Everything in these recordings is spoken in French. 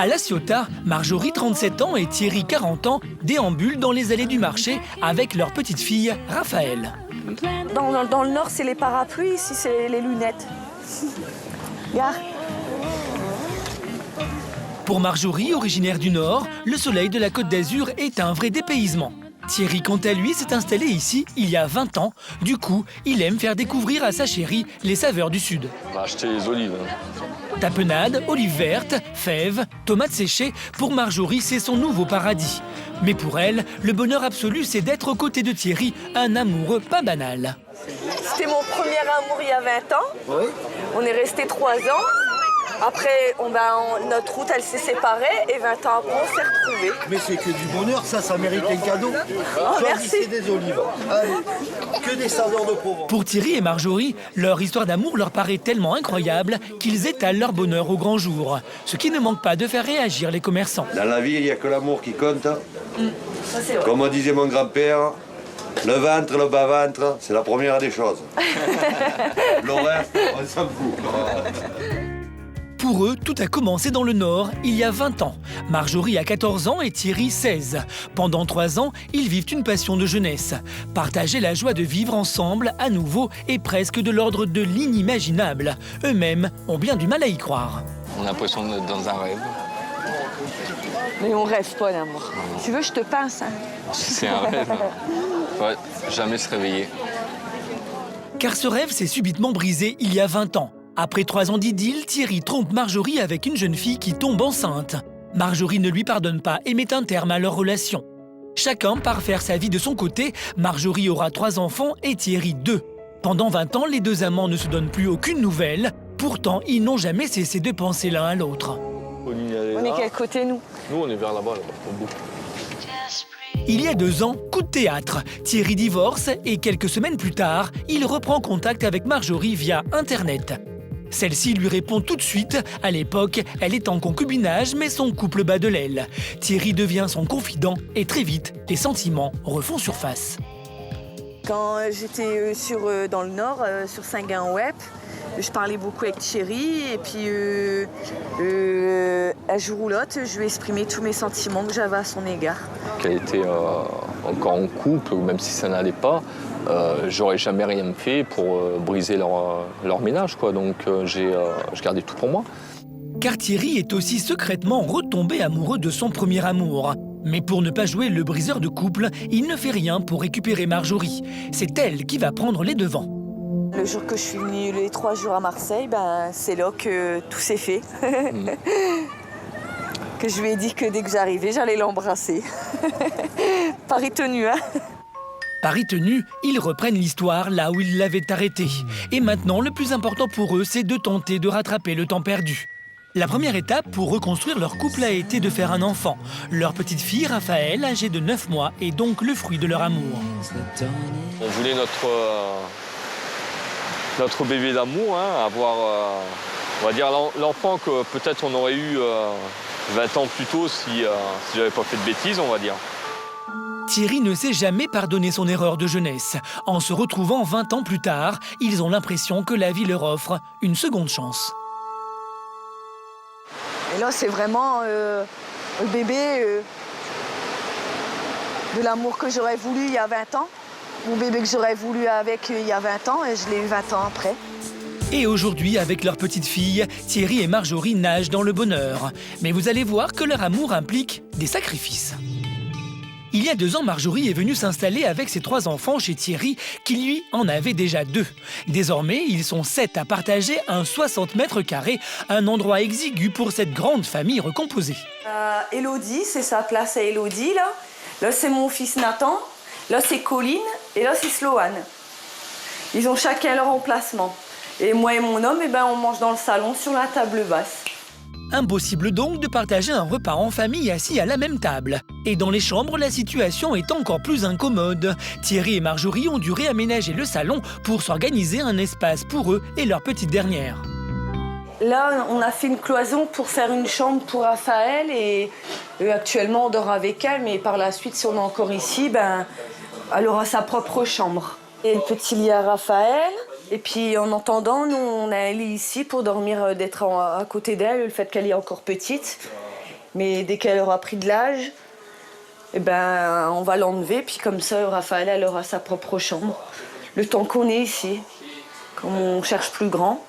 À La Ciotat, Marjorie, 37 ans, et Thierry, 40 ans, déambulent dans les allées du marché avec leur petite fille, Raphaël. Dans le nord, c'est les parapluies, ici, c'est les lunettes. Regarde. Pour Marjorie, originaire du Nord, le soleil de la Côte d'Azur est un vrai dépaysement. Thierry, quant à lui, s'est installé ici il y a 20 ans. Du coup, il aime faire découvrir à sa chérie les saveurs du Sud. On va acheter les olives. Tapenade, olives vertes, fèves, tomates séchées, pour Marjorie, c'est son nouveau paradis. Mais pour elle, le bonheur absolu, c'est d'être aux côtés de Thierry, un amoureux pas banal. C'était mon premier amour il y a 20 ans. Oui. On est restés 3 ans. Après, notre route, elle s'est séparée et 20 ans après, on s'est retrouvés. Mais c'est que du bonheur, ça mérite un cadeau. Merci. C'est des olives. Allez, que des saveurs de Provence. Pour Thierry et Marjorie, leur histoire d'amour leur paraît tellement incroyable qu'ils étalent leur bonheur au grand jour. Ce qui ne manque pas de faire réagir les commerçants. Dans la vie, il n'y a que l'amour qui compte. Ça, c'est vrai. Comme disait mon grand-père, le ventre, le bas-ventre, c'est la première des choses. Le reste, on s'en fout. Pour eux, tout a commencé dans le Nord, il y a 20 ans. Marjorie a 14 ans et Thierry 16. Pendant 3 ans, ils vivent une passion de jeunesse. Partager la joie de vivre ensemble, à nouveau, est presque de l'ordre de l'inimaginable. Eux-mêmes ont bien du mal à y croire. On a l'impression d'être dans un rêve. Mais on rêve pas d'amour. Tu veux, je te pince. Hein. C'est un rêve. Ouais, jamais se réveiller. Car ce rêve s'est subitement brisé il y a 20 ans. Après 3 ans d'idylle, Thierry trompe Marjorie avec une jeune fille qui tombe enceinte. Marjorie ne lui pardonne pas et met un terme à leur relation. Chacun part faire sa vie de son côté. Marjorie aura 3 enfants et Thierry 2. Pendant 20 ans, les deux amants ne se donnent plus aucune nouvelle. Pourtant, ils n'ont jamais cessé de penser l'un à l'autre. On est quel côté, nous? Nous, on est vers là-bas, au bout. Il y a 2 ans, coup de théâtre. Thierry divorce et quelques semaines plus tard, il reprend contact avec Marjorie via Internet. Celle-ci lui répond tout de suite. À l'époque, elle est en concubinage, mais son couple bat de l'aile. Thierry devient son confident et très vite, les sentiments refont surface. Quand j'étais dans le Nord, sur Saint-Gain-Web, je parlais beaucoup avec Thierry et puis un jour ou l'autre, je lui ai exprimé tous mes sentiments que j'avais à son égard. Qu'elle était encore en couple, même si ça n'allait pas, j'aurais jamais rien fait pour briser leur ménage, quoi. Donc j'ai gardé tout pour moi. Car Thierry est aussi secrètement retombé amoureux de son premier amour. Mais pour ne pas jouer le briseur de couple, il ne fait rien pour récupérer Marjorie. C'est elle qui va prendre les devants. Le jour que je suis venue, les 3 jours à Marseille, c'est là que tout s'est fait. Que je lui ai dit que dès que j'arrivais, j'allais l'embrasser. Pari tenu, hein. Pari tenu, ils reprennent l'histoire là où ils l'avaient arrêtée. Et maintenant, le plus important pour eux, c'est de tenter de rattraper le temps perdu. La première étape pour reconstruire leur couple a été de faire un enfant. Leur petite fille, Raphaël, âgée de 9 mois, est donc le fruit de leur amour. On voulait notre bébé d'amour, hein, avoir, on va dire, l'enfant que peut-être on aurait eu 20 ans plus tôt si j'avais pas fait de bêtises, on va dire. Thierry ne s'est jamais pardonné son erreur de jeunesse. En se retrouvant 20 ans plus tard, ils ont l'impression que la vie leur offre une seconde chance. Et là, c'est vraiment le bébé de l'amour que j'aurais voulu il y a 20 ans. Mon bébé que j'aurais voulu avec il y a 20 ans et je l'ai eu 20 ans après. Et aujourd'hui, avec leur petite fille, Thierry et Marjorie nagent dans le bonheur. Mais vous allez voir que leur amour implique des sacrifices. Il y a 2 ans, Marjorie est venue s'installer avec ses 3 enfants chez Thierry, qui lui en avait déjà 2. Désormais, ils sont 7 à partager un 60 mètres carrés, un endroit exigu pour cette grande famille recomposée. Élodie, c'est sa place à Élodie, là. Là, c'est mon fils Nathan. Là, c'est Colline. Et là, c'est Sloane. Ils ont chacun leur emplacement. Et moi et mon homme, on mange dans le salon sur la table basse. Impossible donc de partager un repas en famille assis à la même table. Et dans les chambres, la situation est encore plus incommode. Thierry et Marjorie ont dû réaménager le salon pour s'organiser un espace pour eux et leur petite dernière. Là, on a fait une cloison pour faire une chambre pour Raphaël et actuellement, on dort avec elle. Mais par la suite, si on est encore ici, elle aura sa propre chambre. Et le petit lit à Raphaël. Et puis en entendant, nous on a un lit ici pour dormir, d'être à côté d'elle, le fait qu'elle est encore petite. Mais dès qu'elle aura pris de l'âge, eh ben, on va l'enlever, puis comme ça, Raphaël, elle aura sa propre chambre. Le temps qu'on est ici, comme on cherche plus grand.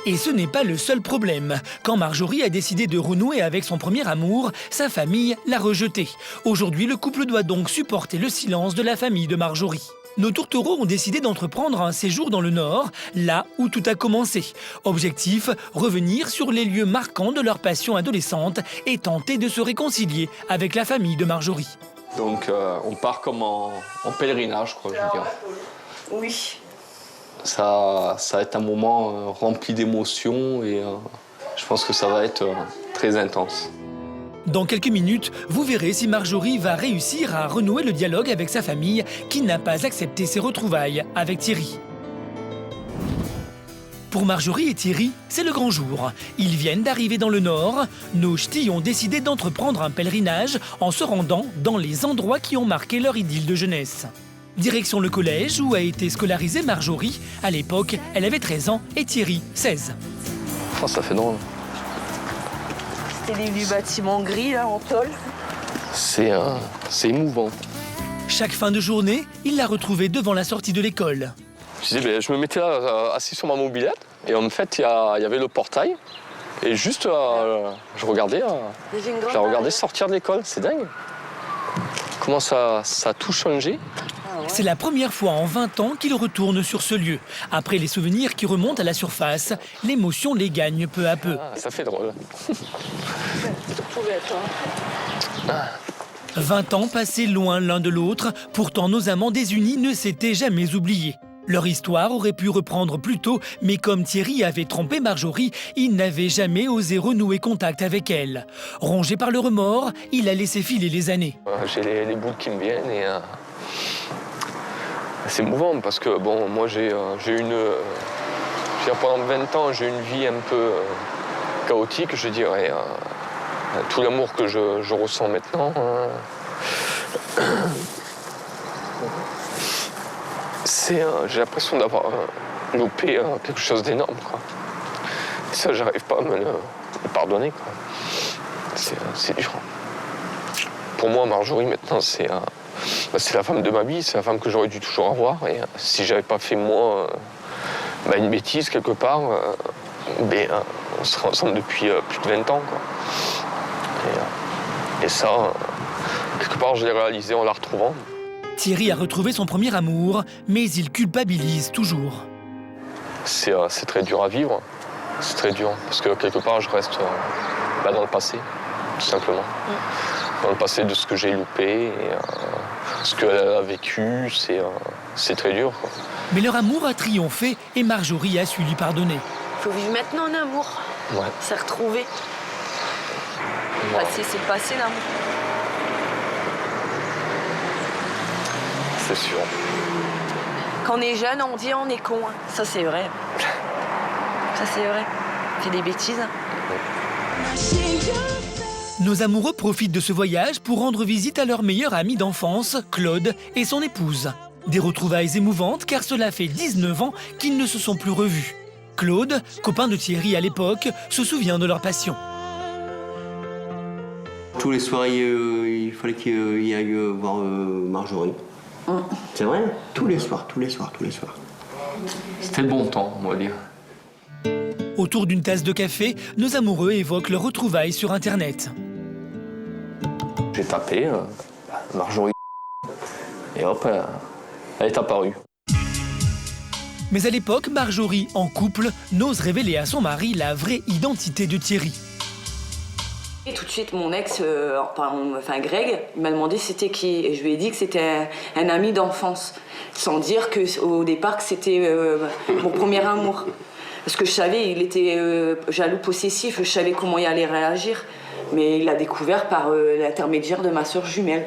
Et ce n'est pas le seul problème. Quand Marjorie a décidé de renouer avec son premier amour, sa famille l'a rejeté. Aujourd'hui, le couple doit donc supporter le silence de la famille de Marjorie. Nos tourtereaux ont décidé d'entreprendre un séjour dans le Nord, là où tout a commencé. Objectif, revenir sur les lieux marquants de leur passion adolescente et tenter de se réconcilier avec la famille de Marjorie. Donc on part comme en pèlerinage, quoi, je veux dire. Oui. Ça va être un moment rempli d'émotions et je pense que ça va être très intense. Dans quelques minutes, vous verrez si Marjorie va réussir à renouer le dialogue avec sa famille qui n'a pas accepté ses retrouvailles avec Thierry. Pour Marjorie et Thierry, c'est le grand jour. Ils viennent d'arriver dans le Nord. Nos ch'tis ont décidé d'entreprendre un pèlerinage en se rendant dans les endroits qui ont marqué leur idylle de jeunesse. Direction le collège où a été scolarisée Marjorie. À l'époque, elle avait 13 ans et Thierry, 16. Oh, ça fait drôle. C'était des vieux bâtiments gris, là, en tôle. C'est émouvant. Chaque fin de journée, il l'a retrouvée devant la sortie de l'école. Je me mettais là, assis sur ma mobilette, et en fait, il y avait le portail. Et juste, je la regardais sortir de l'école. C'est dingue. Comment ça a tout changé. C'est la première fois en 20 ans qu'il retourne sur ce lieu. Après les souvenirs qui remontent à la surface, l'émotion les gagne peu à peu. Ah, ça fait drôle. 20 ans passés loin l'un de l'autre, pourtant nos amants désunis ne s'étaient jamais oubliés. Leur histoire aurait pu reprendre plus tôt, mais comme Thierry avait trompé Marjorie, il n'avait jamais osé renouer contact avec elle. Rongé par le remords, il a laissé filer les années. J'ai les boules qui me viennent et c'est émouvant parce que bon, moi pendant 20 ans, j'ai une vie un peu chaotique, je dirais. Tout l'amour que je ressens maintenant. J'ai l'impression d'avoir loupé quelque chose d'énorme, quoi. Et ça, j'arrive pas à me le pardonner, quoi. C'est dur. Pour moi, Marjorie, maintenant, c'est la femme de ma vie, c'est la femme que j'aurais dû toujours avoir. Et si j'avais pas fait, moi, une bêtise, quelque part, on serait ensemble depuis plus de 20 ans, quoi. Et ça, quelque part, je l'ai réalisé en la retrouvant. Thierry a retrouvé son premier amour, mais il culpabilise toujours. C'est très dur à vivre, c'est très dur, parce que quelque part, je reste dans le passé, tout simplement. Dans le passé de ce que j'ai loupé, et ce qu'elle a vécu, c'est très dur, quoi. Mais leur amour a triomphé et Marjorie a su lui pardonner. Il faut vivre maintenant en amour. Ouais. C'est retrouvé. Ouais. Passé, c'est passé, l'amour. C'est sûr. Quand on est jeune, on dit on est con. Hein. Ça, c'est vrai. Ça, c'est vrai. On fait des bêtises. Nos amoureux profitent de ce voyage pour rendre visite à leur meilleur ami d'enfance, Claude, et son épouse. Des retrouvailles émouvantes car cela fait 19 ans qu'ils ne se sont plus revus. Claude, copain de Thierry à l'époque, se souvient de leur passion. Tous les soirs, il fallait qu'il aille voir Marjorie. C'est vrai? Tous les soirs. C'était le bon temps, on va dire. Autour d'une tasse de café, nos amoureux évoquent leurs retrouvailles sur Internet. J'ai tapé Marjorie et hop, elle est apparue. Mais à l'époque, Marjorie, en couple, n'ose révéler à son mari la vraie identité de Thierry. Et tout de suite, mon ex, Greg, il m'a demandé c'était qui. Et je lui ai dit que c'était un ami d'enfance. Sans dire qu'au départ, que c'était mon premier amour. Parce que je savais, il était jaloux possessif, je savais comment il allait réagir. Mais il l'a découvert par l'intermédiaire de ma sœur jumelle.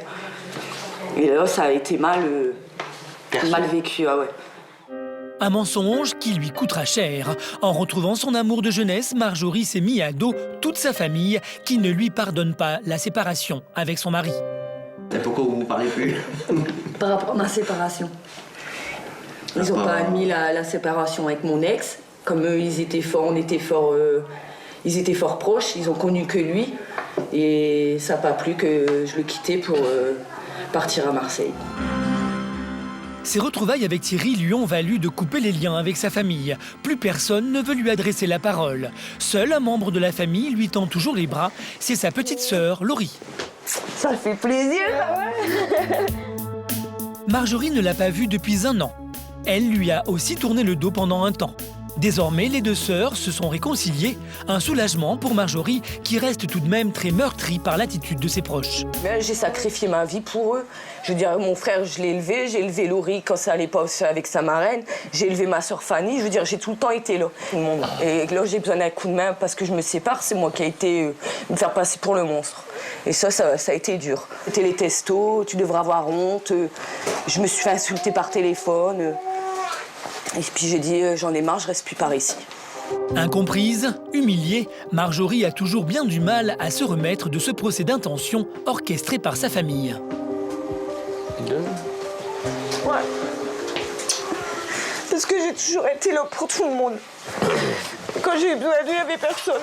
Et là, ça a été mal vécu. Ah ouais. Un mensonge qui lui coûtera cher. En retrouvant son amour de jeunesse, Marjorie s'est mis à dos toute sa famille qui ne lui pardonne pas la séparation avec son mari. Et pourquoi vous ne parlez plus? Par rapport à ma séparation. Ils n'ont pas admis la séparation avec mon ex. Comme eux, ils étaient forts proches, ils ont connu que lui. Et ça n'a pas plu que je le quittais pour partir à Marseille. Ces retrouvailles avec Thierry lui ont valu de couper les liens avec sa famille. Plus personne ne veut lui adresser la parole. Seul un membre de la famille lui tend toujours les bras, c'est sa petite sœur, Laurie. Ça fait plaisir, ouais. Marjorie ne l'a pas vu depuis 1 an. Elle lui a aussi tourné le dos pendant un temps. Désormais, les 2 sœurs se sont réconciliées. Un soulagement pour Marjorie, qui reste tout de même très meurtrie par l'attitude de ses proches. Mais j'ai sacrifié ma vie pour eux. Je veux dire, mon frère, je l'ai élevé. J'ai élevé Laurie quand ça allait pas avec sa marraine. J'ai élevé ma sœur Fanny. Je veux dire, j'ai tout le temps été là. Tout le monde. Et là, j'ai besoin d'un coup de main parce que je me sépare. C'est moi qui ai été me faire passer pour le monstre. Et ça a été dur. C'était les testos, tu devrais avoir honte. Je me suis fait insulter par téléphone. Et puis j'ai dit, j'en ai marre, je reste plus par ici. Incomprise, humiliée, Marjorie a toujours bien du mal à se remettre de ce procès d'intention orchestré par sa famille. Ouais. Parce que j'ai toujours été là pour tout le monde. Quand j'ai eu besoin de lui, il n'y avait personne.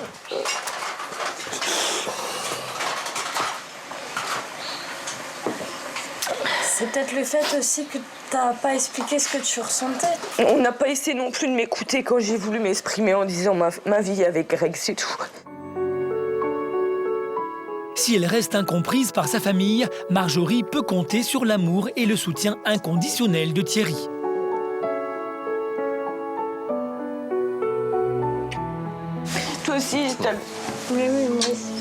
C'est peut-être le fait aussi que t'as pas expliqué ce que tu ressentais. On n'a pas essayé non plus de m'écouter quand j'ai voulu m'exprimer en disant ma vie avec Greg, c'est tout. Si elle reste incomprise par sa famille, Marjorie peut compter sur l'amour et le soutien inconditionnel de Thierry. Toi aussi, je t'aime. Oui, moi aussi.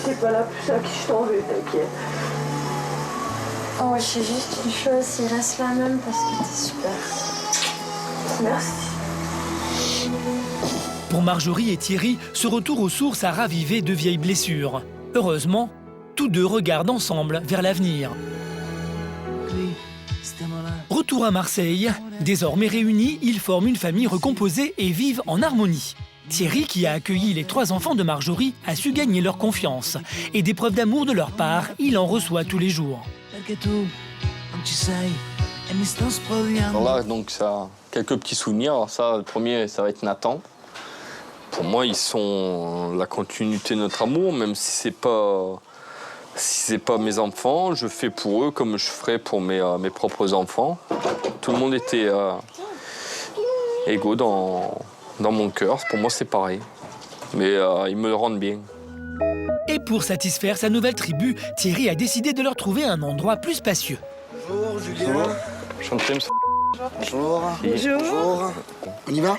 T'es pas là plus à qui je t'en veux, t'inquiète. Oh, j'ai juste une chose, il reste la même parce que t'es super. Merci. Pour Marjorie et Thierry, ce retour aux sources a ravivé de vieilles blessures. Heureusement, tous 2 regardent ensemble vers l'avenir. Retour à Marseille. Désormais réunis, ils forment une famille recomposée et vivent en harmonie. Thierry, qui a accueilli les 3 enfants de Marjorie, a su gagner leur confiance. Et des preuves d'amour de leur part, il en reçoit tous les jours. Alors là, donc, ça, quelques petits souvenirs. Alors ça, le premier, ça va être Nathan. Pour moi, ils sont la continuité de notre amour, même si c'est pas mes enfants, je fais pour eux comme je ferais pour mes propres enfants. Tout le monde était égaux dans mon cœur. Pour moi, c'est pareil. Mais ils me le rendent bien. Et pour satisfaire sa nouvelle tribu, Thierry a décidé de leur trouver un endroit plus spacieux. Bonjour, Julien. Bonjour. Bonjour. On y va?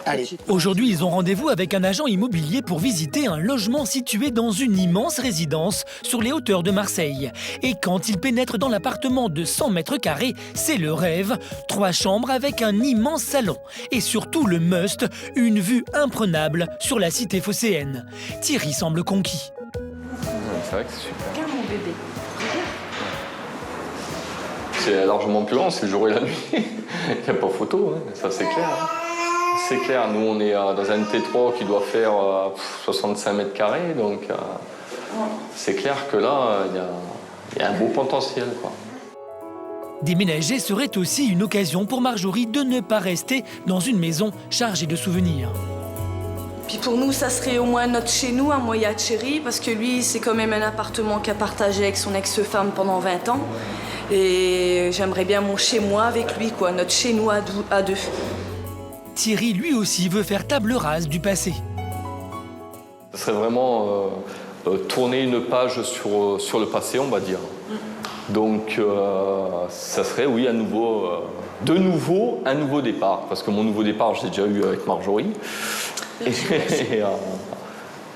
Allez. Aujourd'hui, ils ont rendez-vous avec un agent immobilier pour visiter un logement situé dans une immense résidence sur les hauteurs de Marseille. Et quand ils pénètrent dans l'appartement de 100 mètres carrés, c'est le rêve. 3 chambres avec un immense salon. Et surtout le must, une vue imprenable sur la cité phocéenne. Thierry semble conquis. C'est vrai que c'est super. Regarde mon bébé. C'est largement plus grand, c'est le jour et la nuit. Il n'y a pas photo, hein. Ça c'est clair. Hein. C'est clair, nous on est dans un T3 qui doit faire 65 mètres carrés, donc c'est clair que là, il y a un beau potentiel, quoi. Déménager serait aussi une occasion pour Marjorie de ne pas rester dans une maison chargée de souvenirs. Puis pour nous, ça serait au moins notre chez nous, à moi et à Thierry, parce que lui, c'est quand même un appartement qu'il a partagé avec son ex-femme pendant 20 ans. Et j'aimerais bien mon chez-moi avec lui, quoi, notre chez-nous à 2. Thierry, lui aussi, veut faire table rase du passé. Ce serait vraiment tourner une page sur le passé, on va dire. Donc, ça serait, oui, de nouveau, un nouveau départ. Parce que mon nouveau départ, je l'ai déjà eu avec Marjorie.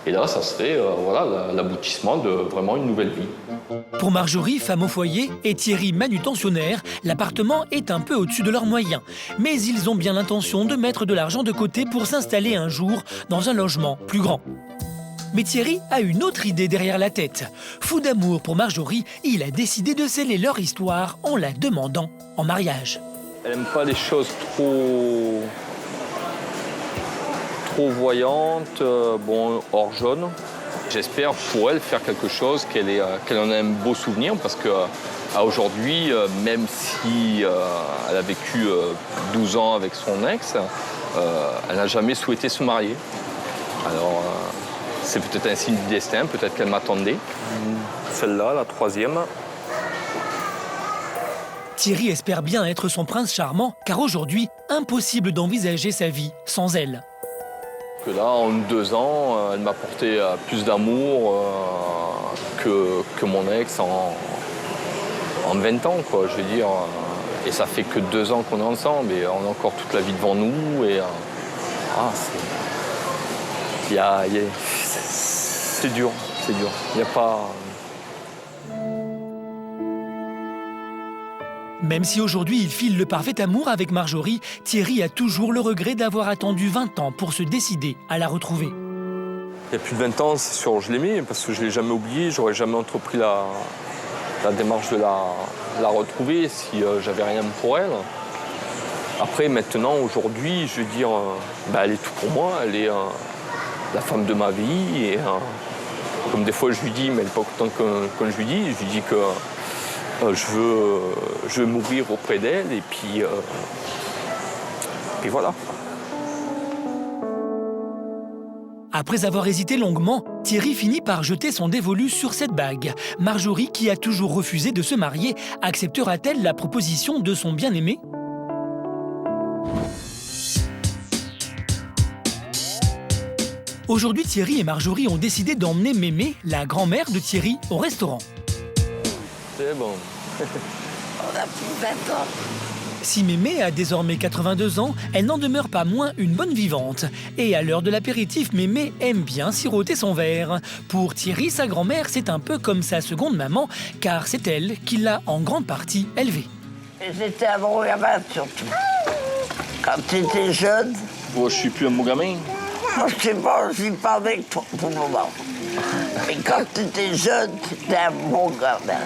Et là, ça serait l'aboutissement de vraiment une nouvelle vie. Pour Marjorie, femme au foyer, et Thierry, manutentionnaire, l'appartement est un peu au-dessus de leurs moyens. Mais ils ont bien l'intention de mettre de l'argent de côté pour s'installer un jour dans un logement plus grand. Mais Thierry a une autre idée derrière la tête. Fou d'amour pour Marjorie, il a décidé de sceller leur histoire en la demandant en mariage. Elle n'aime pas les choses trop voyantes, hors jaune. J'espère pour elle faire quelque chose, qu'elle en ait un beau souvenir, parce que Aujourd'hui, même si elle a vécu 12 ans avec son ex, elle n'a jamais souhaité se marier. Alors, c'est peut-être un signe du destin, peut-être qu'elle m'attendait. Celle-là, la troisième. Thierry espère bien être son prince charmant, car aujourd'hui, impossible d'envisager sa vie sans elle. Que là, en 2 ans, elle m'a apporté plus d'amour que mon ex en 20 ans, quoi, je veux dire. Et ça fait que 2 ans qu'on est ensemble et on a encore toute la vie devant nous. Et c'est dur, c'est dur. Il n'y a pas... Même si aujourd'hui il file le parfait amour avec Marjorie, Thierry a toujours le regret d'avoir attendu 20 ans pour se décider à la retrouver. Il y a plus de 20 ans, c'est sûr, je l'aimais parce que je ne l'ai jamais oublié. J'aurais jamais entrepris la démarche de la retrouver si j'avais rien pour elle. Après, maintenant, aujourd'hui, je veux dire, elle est tout pour moi. Elle est la femme de ma vie. Et comme des fois je lui dis, mais elle n'est pas contente quand je lui dis que je veux mourir auprès d'elle. Et puis voilà. Après avoir hésité longuement, Thierry finit par jeter son dévolu sur cette bague. Marjorie, qui a toujours refusé de se marier, acceptera-t-elle la proposition de son bien-aimé ? Aujourd'hui, Thierry et Marjorie ont décidé d'emmener Mémé, la grand-mère de Thierry, au restaurant. C'est bon. On a plus 20 ans. Si Mémé a désormais 82 ans, elle n'en demeure pas moins une bonne vivante. Et à l'heure de l'apéritif, Mémé aime bien siroter son verre. Pour Thierry, sa grand-mère, c'est un peu comme sa seconde maman, car c'est elle qui l'a en grande partie élevée. J'étais amoureux surtout. Quand tu étais jeune, Moi, je suis plus un bon gamin. moi je sais pas, je suis pas avec toi pour le moment. Mais quand tu étais jeune, c'était un bon gamin.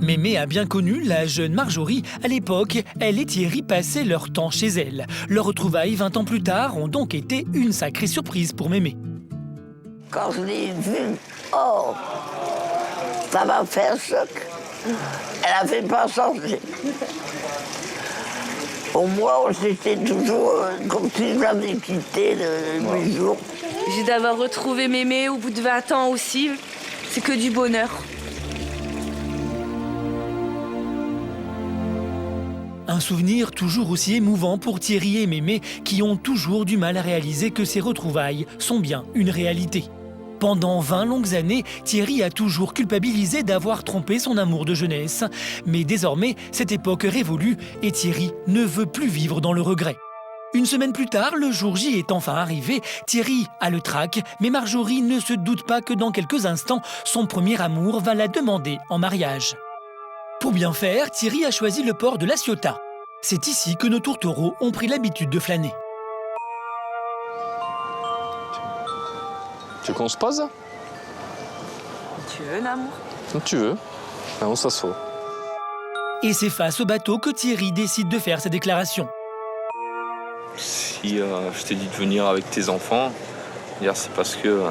Mémé a bien connu la jeune Marjorie. À l'époque, elle et Thierry passaient leur temps chez elle. Leurs retrouvailles 20 ans plus tard ont donc été une sacrée surprise pour Mémé. Quand je l'ai vue, oh, ça m'a fait un choc. Elle n'avait pas changé. Au moins, c'était toujours comme si je l'avais quitté le 8 jours. J'ai d'avoir retrouvé Mémé au bout de 20 ans aussi. C'est que du bonheur. Un souvenir toujours aussi émouvant pour Thierry et Mémé, qui ont toujours du mal à réaliser que ces retrouvailles sont bien une réalité. Pendant 20 longues années, Thierry a toujours culpabilisé d'avoir trompé son amour de jeunesse. Mais désormais, cette époque est révolue et Thierry ne veut plus vivre dans le regret. Une semaine plus tard, le jour J est enfin arrivé, Thierry a le trac, mais Marjorie ne se doute pas que dans quelques instants, son premier amour va la demander en mariage. Pour bien faire, Thierry a choisi le port de La Ciotat. C'est ici que nos tourtereaux ont pris l'habitude de flâner. Tu veux qu'on se pose? Tu veux, Namour? Comme tu veux. On s'assoit. Et c'est face au bateau que Thierry décide de faire sa déclaration. Si je t'ai dit de venir avec tes enfants, c'est parce que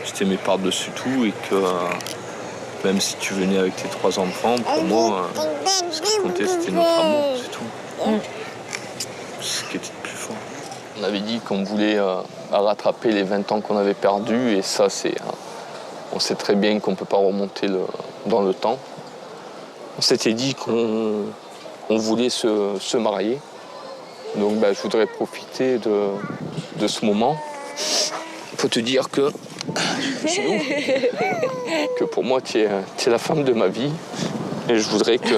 je t'aimais par-dessus tout et que même si tu venais avec tes 3 enfants, pour moi, ce qui comptait, c'était notre amour, c'est tout. C'est ce qui était le plus fort. On avait dit qu'on voulait rattraper les 20 ans qu'on avait perdus, et ça, on sait très bien qu'on ne peut pas remonter dans le temps. On s'était dit qu'on voulait se marier. Donc je voudrais profiter de ce moment. Il faut te dire que pour moi, tu es la femme de ma vie. Et je voudrais que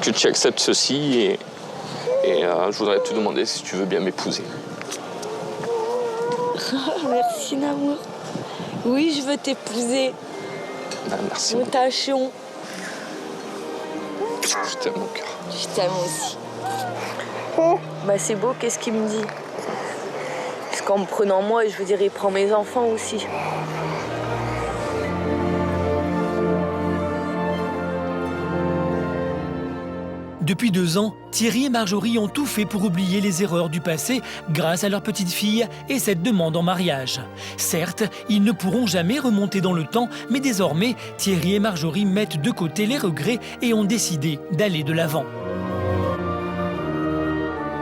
tu acceptes ceci. Et je voudrais te demander si tu veux bien m'épouser. Merci, Namour. Oui, je veux t'épouser. Merci. Mon tachon. Je t'aime, mon cœur. Je t'aime aussi. C'est beau, qu'est-ce qu'il me dit? Parce qu'en me prenant moi, je veux dire, il prend mes enfants aussi. Depuis 2 ans, Thierry et Marjorie ont tout fait pour oublier les erreurs du passé grâce à leur petite fille et cette demande en mariage. Certes, ils ne pourront jamais remonter dans le temps, mais désormais, Thierry et Marjorie mettent de côté les regrets et ont décidé d'aller de l'avant.